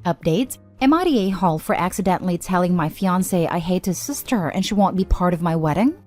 Update: am I the a-hole for accidentally telling my fiancé I hate his sister and she won't be part of my wedding?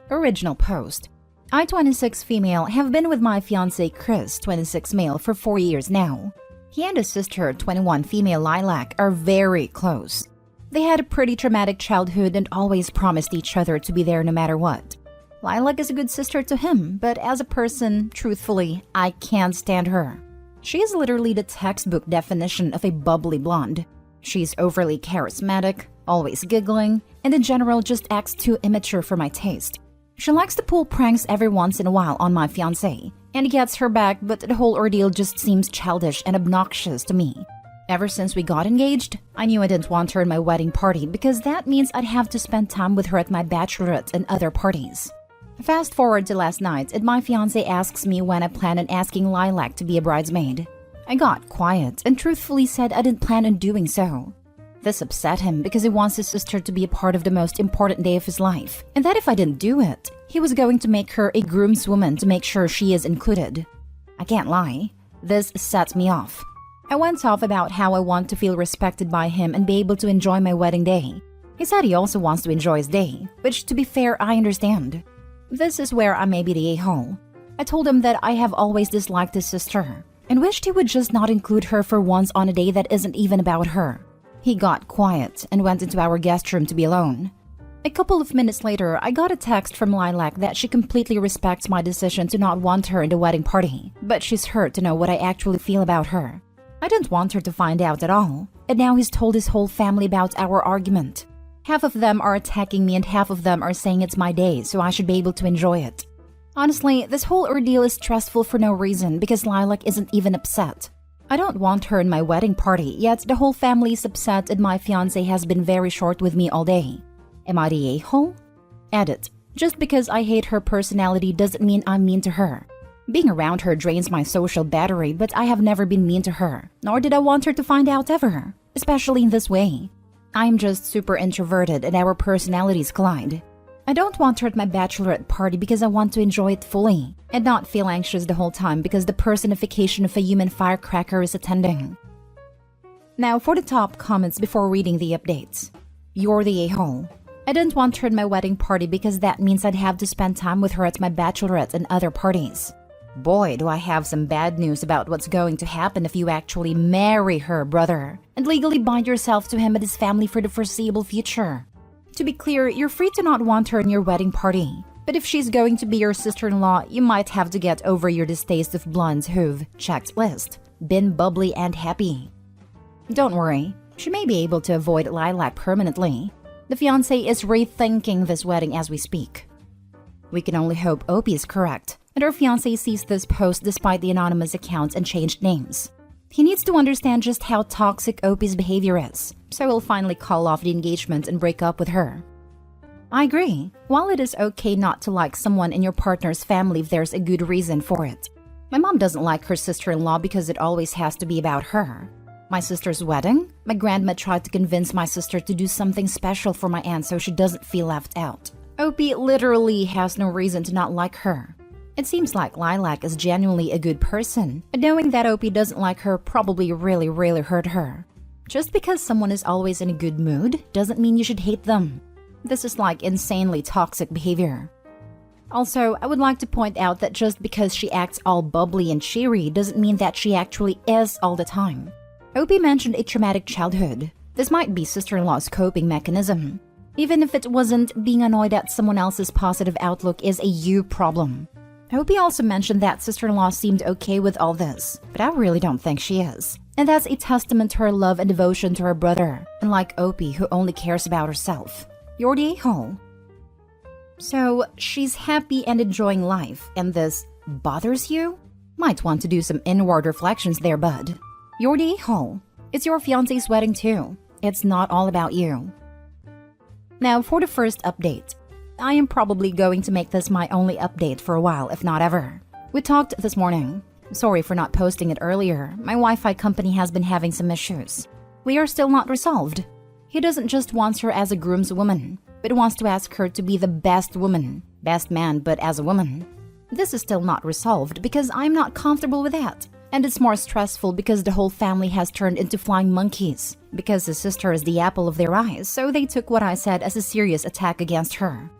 Original post: I, 26 female, have been with my fiancé Chris, 26 male, for 4 years now. He and his sister, 21 female Lilac, are very close. They had a pretty traumatic childhood and always promised each other to be there no matter what. Lilac is a good sister to him, but as a person, truthfully, I can't stand her. She is literally the textbook definition of a bubbly blonde. She's overly charismatic, always giggling, and in general just acts too immature for my taste. She likes to pull pranks every once in a while on my fiancé, and he gets her back, but the whole ordeal just seems childish and obnoxious to me. Ever since we got engaged, I knew I didn't want her in my wedding party because that means I'd have to spend time with her at my bachelorette and other parties. Fast forward to last night, and my fiancé asks me when I plan on asking Lilac to be a bridesmaid. I got quiet and truthfully said I didn't plan on doing so. This upset him because he wants his sister to be a part of the most important day of his life, and that if I didn't do it, he was going to make her a groomswoman to make sure she is included. I can't lie, this sets me off. I went off about how I want to feel respected by him and be able to enjoy my wedding day. He said he also wants to enjoy his day, which to be fair, I understand. This is where I may be the a-hole. I told him that I have always disliked his sister and wished he would just not include her for once on a day that isn't even about her. He got quiet and went into our guest room to be alone. A couple of minutes later, I got a text from Lilac that she completely respects my decision to not want her in the wedding party, but she's hurt to know what I actually feel about her. I didn't want her to find out at all, and now he's told his whole family about our argument. Half of them are attacking me and half of them are saying it's my day, so I should be able to enjoy it. Honestly, this whole ordeal is stressful for no reason because Lilac isn't even upset. I don't want her in my wedding party, yet the whole family is upset and my fiancé has been very short with me all day. Am I the a-hole? Edit: just because I hate her personality doesn't mean I'm mean to her. Being around her drains my social battery, but I have never been mean to her, nor did I want her to find out ever, especially in this way. I'm just super introverted and our personalities collide. I don't want her at my bachelorette party because I want to enjoy it fully and not feel anxious the whole time because the personification of a human firecracker is attending. Now for the top comments before reading the updates. You're the a-hole. I didn't want her at my wedding party because that means I'd have to spend time with her at my bachelorette and other parties. Boy, do I have some bad news about what's going to happen if you actually marry her brother and legally bind yourself to him and his family for the foreseeable future. To be clear, you're free to not want her in your wedding party, but if she's going to be your sister-in-law, you might have to get over your distaste of blondes who've, checked list, been bubbly and happy. Don't worry, she may be able to avoid Lilac permanently. The fiancé is rethinking this wedding as we speak. We can only hope Opie is correct, and our fiancé sees this post despite the anonymous accounts and changed names. He needs to understand just how toxic Opie's behavior is, so he'll finally call off the engagement and break up with her. I agree. While it is okay not to like someone in your partner's family if there's a good reason for it. My mom doesn't like her sister-in-law because it always has to be about her. My sister's wedding? My grandma tried to convince my sister to do something special for my aunt so she doesn't feel left out. Opie literally has no reason to not like her. It seems like Lilac is genuinely a good person, and knowing that Opie doesn't like her probably really hurt her. Just because someone is always in a good mood doesn't mean you should hate them. This is like insanely toxic behavior. Also, I would like to point out that just because she acts all bubbly and cheery doesn't mean that she actually is all the time. Opie mentioned a traumatic childhood. This might be sister-in-law's coping mechanism. Even if it wasn't, being annoyed at someone else's positive outlook is a you problem. Opie also mentioned that sister-in-law seemed okay with all this, but I really don't think she is. And that's a testament to her love and devotion to her brother, unlike Opie who only cares about herself. You're the a-hole. So, she's happy and enjoying life, and this bothers you? Might want to do some inward reflections there, bud. You're the a-hole. It's your fiancé's wedding too. It's not all about you. Now for the first update. I am probably going to make this my only update for a while, if not ever. We talked this morning. Sorry for not posting it earlier. My Wi-Fi company has been having some issues. We are still not resolved. He doesn't just want her as a groomswoman, but wants to ask her to be the best woman. Best man, but as a woman. This is still not resolved because I'm not comfortable with that. And it's more stressful because the whole family has turned into flying monkeys because his sister is the apple of their eyes, so they took what I said as a serious attack against her.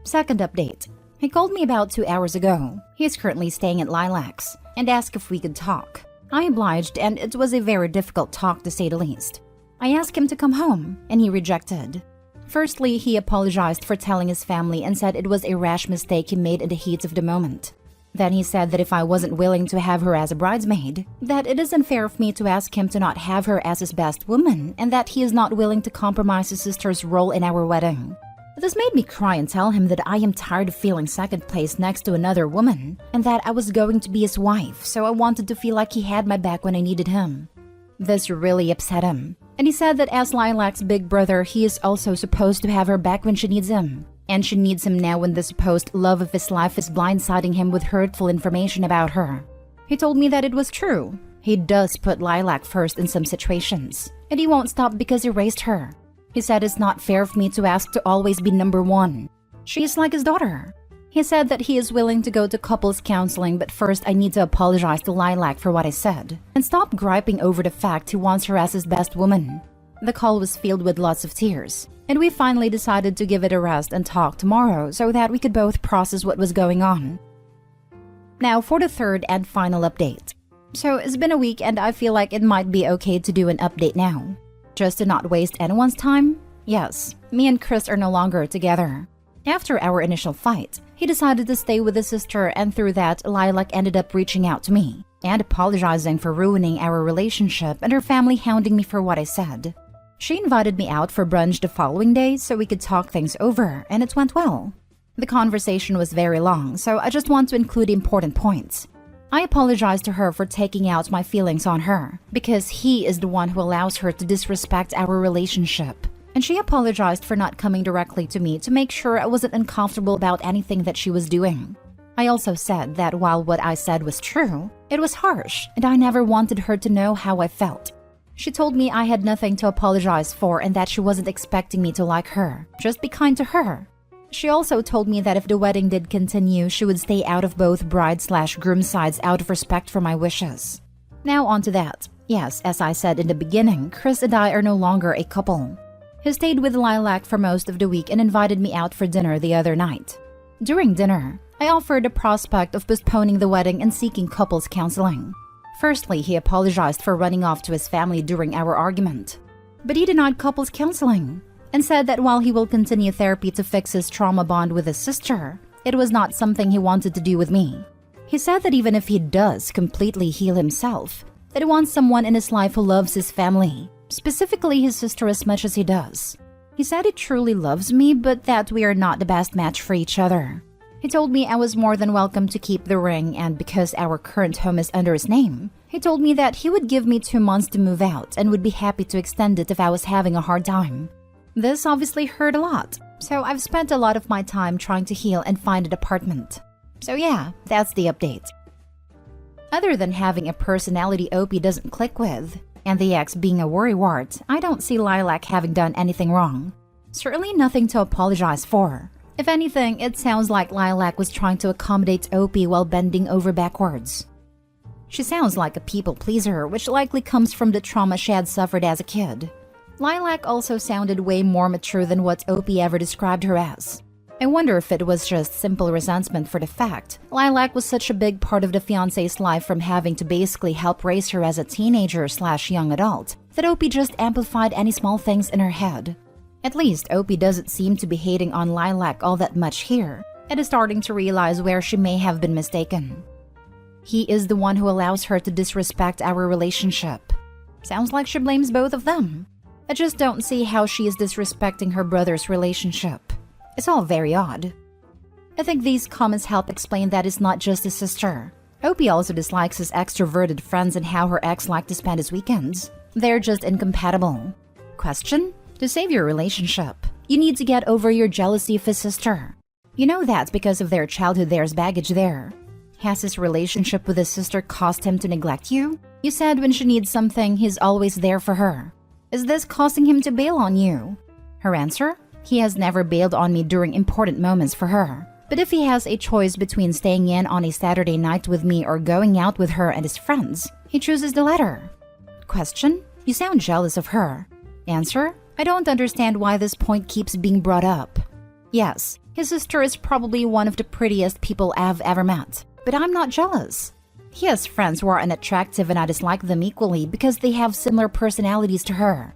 Second update. He called me about 2 hours ago. He is currently staying at Lilac's and asked if we could talk. I obliged, and it was a very difficult talk to say the least. I asked him to come home, and he rejected. Firstly, he apologized for telling his family and said it was a rash mistake he made in the heat of the moment. Then he said that if I wasn't willing to have her as a bridesmaid, that it isn't fair of me to ask him to not have her as his best woman, and that he is not willing to compromise his sister's role in our wedding. This made me cry and tell him that I am tired of feeling second place next to another woman, and that I was going to be his wife, so I wanted to feel like he had my back when I needed him. This really upset him, and he said that as Lilac's big brother, he is also supposed to have her back when she needs him. And she needs him now when the supposed love of his life is blindsiding him with hurtful information about her. He told me that it was true. He does put Lilac first in some situations, and he won't stop because he raised her. He said it's not fair of me to ask to always be number one. She is like his daughter. He said that he is willing to go to couples counseling, but first I need to apologize to Lilac for what I said, and stop griping over the fact he wants her as his best woman. The call was filled with lots of tears, and we finally decided to give it a rest and talk tomorrow so that we could both process what was going on. Now for the third and final update. So it's been a week and I feel like it might be okay to do an update now. Just to not waste anyone's time? Yes, me and Chris are no longer together. After our initial fight, he decided to stay with his sister, and through that, Lilac ended up reaching out to me and apologizing for ruining our relationship and her family hounding me for what I said. She invited me out for brunch the following day so we could talk things over, and it went well. The conversation was very long, so I just want to include important points. I apologized to her for taking out my feelings on her, because he is the one who allows her to disrespect our relationship. And she apologized for not coming directly to me to make sure I wasn't uncomfortable about anything that she was doing. I also said that while what I said was true, it was harsh, and I never wanted her to know how I felt. She told me I had nothing to apologize for and that she wasn't expecting me to like her. Just be kind to her. She also told me that if the wedding did continue, she would stay out of both bride/groom sides out of respect for my wishes. Now on to that. Yes, as I said in the beginning, Chris and I are no longer a couple. He stayed with Lilac for most of the week and invited me out for dinner the other night. During dinner, I offered the prospect of postponing the wedding and seeking couples counseling. Firstly, he apologized for running off to his family during our argument. But he denied couples counseling and said that while he will continue therapy to fix his trauma bond with his sister, it was not something he wanted to do with me. He said that even if he does completely heal himself, that he wants someone in his life who loves his family, specifically his sister as much as he does. He said he truly loves me, but that we are not the best match for each other. He told me I was more than welcome to keep the ring, and because our current home is under his name, he told me that he would give me 2 months to move out and would be happy to extend it if I was having a hard time. This obviously hurt a lot, so I've spent a lot of my time trying to heal and find an apartment. So yeah, that's the update. Other than having a personality Opie doesn't click with, and the ex being a worrywart, I don't see Lilac having done anything wrong. Certainly nothing to apologize for. If anything, it sounds like Lilac was trying to accommodate Opie while bending over backwards. She sounds like a people pleaser, which likely comes from the trauma she had suffered as a kid. Lilac also sounded way more mature than what Opie ever described her as. I wonder if it was just simple resentment for the fact Lilac was such a big part of the fiancé's life from having to basically help raise her as a teenager/young adult, that Opie just amplified any small things in her head. At least Opie doesn't seem to be hating on Lilac all that much here, and is starting to realize where she may have been mistaken. He is the one who allows her to disrespect our relationship. Sounds like she blames both of them. I just don't see how she is disrespecting her brother's relationship. It's all very odd. I think these comments help explain that it's not just his sister. Opie also dislikes his extroverted friends and how her ex liked to spend his weekends. They're just incompatible. Question? To save your relationship, you need to get over your jealousy of his sister. You know that because of their childhood there's baggage there. Has his relationship with his sister caused him to neglect you? You said when she needs something, he's always there for her. Is this causing him to bail on you? Her answer? He has never bailed on me during important moments for her. But if he has a choice between staying in on a Saturday night with me or going out with her and his friends, he chooses the latter. Question: You sound jealous of her. Answer: I don't understand why this point keeps being brought up. Yes, his sister is probably one of the prettiest people I've ever met, but I'm not jealous. He has friends who are unattractive and I dislike them equally because they have similar personalities to her.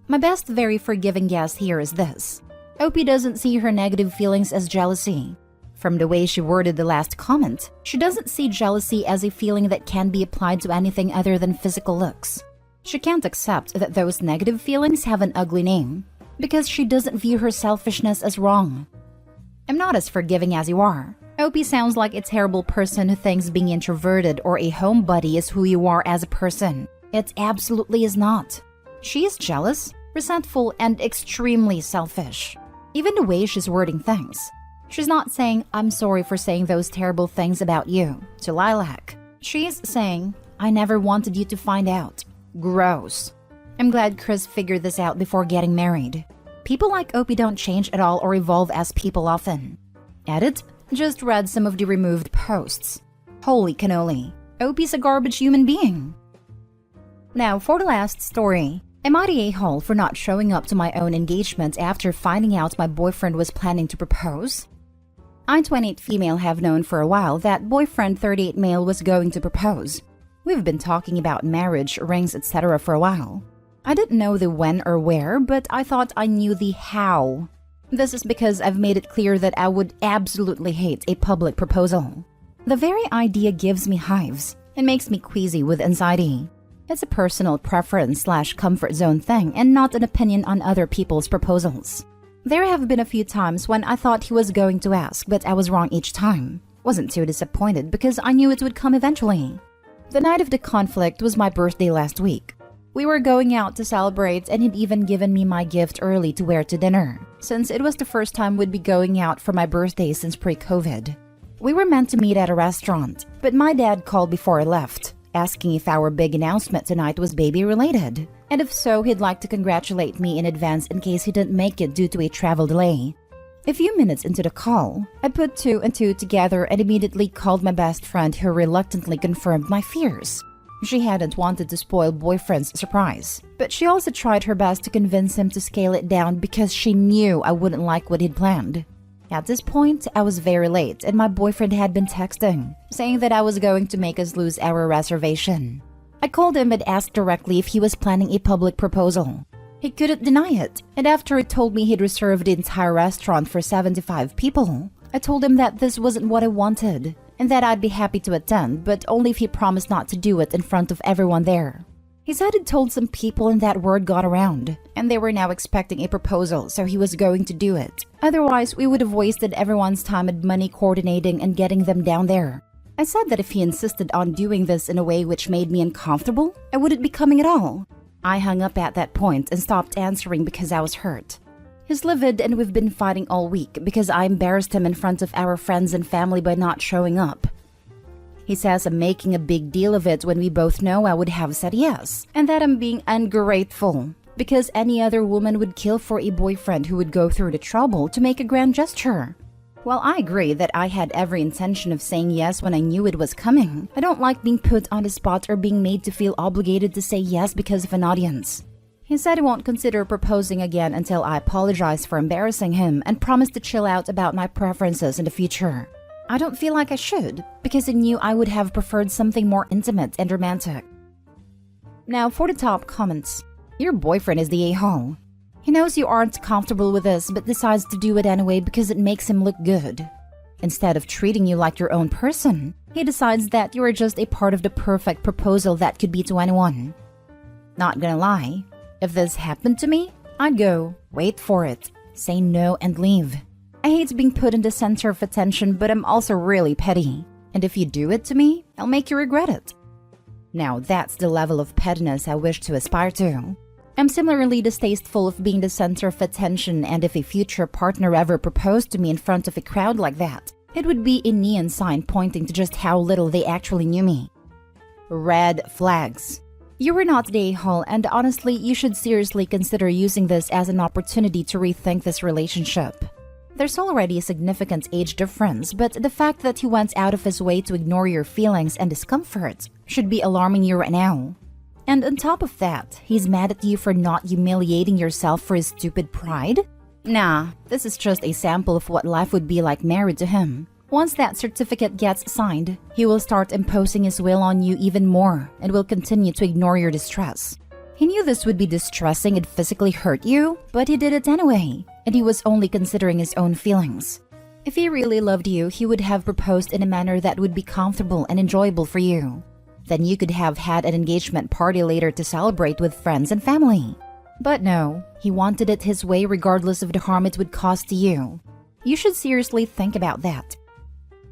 My best very forgiving guess here is this. Opie doesn't see her negative feelings as jealousy. From the way she worded the last comment, she doesn't see jealousy as a feeling that can be applied to anything other than physical looks. She can't accept that those negative feelings have an ugly name, because she doesn't view her selfishness as wrong. I'm not as forgiving as you are. Opie sounds like a terrible person who thinks being introverted or a homebody is who you are as a person. It absolutely is not. She is jealous, resentful, and extremely selfish. Even the way she's wording things. She's not saying, I'm sorry for saying those terrible things about you, to Lilac. She's saying, I never wanted you to find out. Gross. I'm glad Chris figured this out before getting married. People like Opie don't change at all or evolve as people often. Edit: Just read some of the removed posts. Holy cannoli. Opie's a garbage human being. Now for the last story. Am I the a-hole for not showing up to my own engagement after finding out my boyfriend was planning to propose? I, 28 female, have known for a while that boyfriend 38 male was going to propose. We've been talking about marriage, rings, etc. for a while. I didn't know the when or where, but I thought I knew the how. This is because I've made it clear that I would absolutely hate a public proposal. The very idea gives me hives and makes me queasy with anxiety. It's a personal preference/comfort zone thing and not an opinion on other people's proposals. There have been a few times when I thought he was going to ask, but I was wrong each time. Wasn't too disappointed because I knew it would come eventually. The night of the conflict was my birthday last week. We were going out to celebrate and he'd even given me my gift early to wear to dinner, since it was the first time we'd be going out for my birthday since pre-COVID. We were meant to meet at a restaurant, but my dad called before I left, asking if our big announcement tonight was baby-related, and if so, he'd like to congratulate me in advance in case he didn't make it due to a travel delay. A few minutes into the call, I put two and two together and immediately called my best friend who reluctantly confirmed my fears. She hadn't wanted to spoil boyfriend's surprise, but she also tried her best to convince him to scale it down because she knew I wouldn't like what he'd planned. At this point, I was very late and my boyfriend had been texting, saying that I was going to make us lose our reservation. I called him and asked directly if he was planning a public proposal. He couldn't deny it, and after he told me he'd reserved the entire restaurant for 75 people, I told him that this wasn't what I wanted, and that I'd be happy to attend, but only if he promised not to do it in front of everyone there. He said he'd told some people and that word got around, and they were now expecting a proposal, so he was going to do it. Otherwise, we would have wasted everyone's time and money coordinating and getting them down there. I said that if he insisted on doing this in a way which made me uncomfortable, I wouldn't be coming at all. I hung up at that point and stopped answering because I was hurt. He's livid and we've been fighting all week because I embarrassed him in front of our friends and family by not showing up. He says I'm making a big deal of it when we both know I would have said yes, and that I'm being ungrateful because any other woman would kill for a boyfriend who would go through the trouble to make a grand gesture. While I agree that I had every intention of saying yes when I knew it was coming, I don't like being put on the spot or being made to feel obligated to say yes because of an audience. He said he won't consider proposing again until I apologize for embarrassing him and promise to chill out about my preferences in the future. I don't feel like I should, because I knew I would have preferred something more intimate and romantic. Now for the top comments. Your boyfriend is the a-hole. He knows you aren't comfortable with this but decides to do it anyway because it makes him look good. Instead of treating you like your own person, he decides that you are just a part of the perfect proposal that could be to anyone. Not gonna lie, if this happened to me, I'd go, wait for it, say no and leave. I hate being put in the center of attention, but I'm also really petty. And if you do it to me, I'll make you regret it. Now that's the level of pettiness I wish to aspire to. I'm similarly distasteful of being the center of attention, and if a future partner ever proposed to me in front of a crowd like that, it would be a neon sign pointing to just how little they actually knew me. Red flags. You were not the a-hole, and honestly, you should seriously consider using this as an opportunity to rethink this relationship. There's already a significant age difference, but the fact that he went out of his way to ignore your feelings and discomfort should be alarming you right now. And on top of that, he's mad at you for not humiliating yourself for his stupid pride? Nah, this is just a sample of what life would be like married to him. Once that certificate gets signed, he will start imposing his will on you even more and will continue to ignore your distress. He knew this would be distressing and physically hurt you, but he did it anyway, and he was only considering his own feelings. If he really loved you, he would have proposed in a manner that would be comfortable and enjoyable for you. Then you could have had an engagement party later to celebrate with friends and family. But no, he wanted it his way regardless of the harm it would cause to you. You should seriously think about that.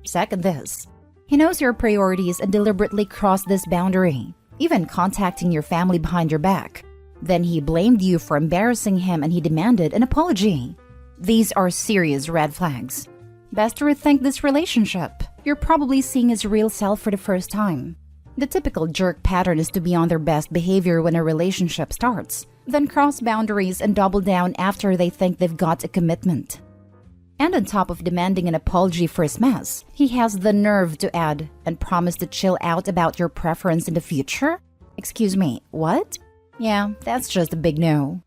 Second this, he knows your priorities and deliberately crossed this boundary, even contacting your family behind your back. Then he blamed you for embarrassing him and he demanded an apology. These are serious red flags. Best to rethink this relationship. You're probably seeing his real self for the first time. The typical jerk pattern is to be on their best behavior when a relationship starts, then cross boundaries and double down after they think they've got a commitment. And on top of demanding an apology for his mess, he has the nerve to add and promise to chill out about your preference in the future? Excuse me, what? Yeah, that's just a big no.